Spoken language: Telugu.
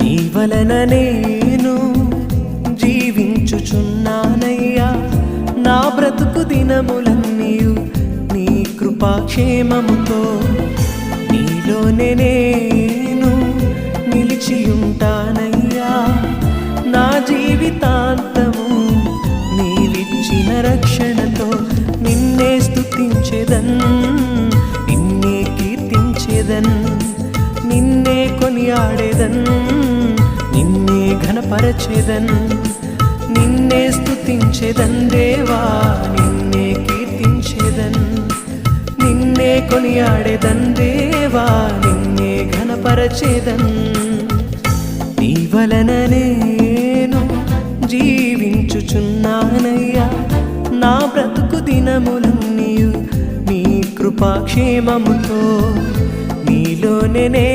నీ వలన నేను జీవించుచున్నానయ్యా నా బ్రతుకు దినములన్నీయు నీ కృపాక్షేమముతో నీలోనే నేను నిలిచియుంటానయ్యా నా జీవితాంతము నీవిచ్చిన రక్షణతో నిన్నే స్తుతించెదన్ నిన్నే కీర్తించెదన్ నిన్నే కొనియాడెదన్ నిన్నే ఘనపరచెదన్ నిన్నే స్తుతించెదన్ దేవా నిన్నే కీర్తించెదన్ నిన్నే కొనియాడెదన్ దేవా నిన్నే ఘనపరచెదన్ నీ వలన నేను జీవించుచున్నానయ్యా నా బ్రతుకు దినములన్నీయు నీ కృపాక్షేమముతో నీలోనే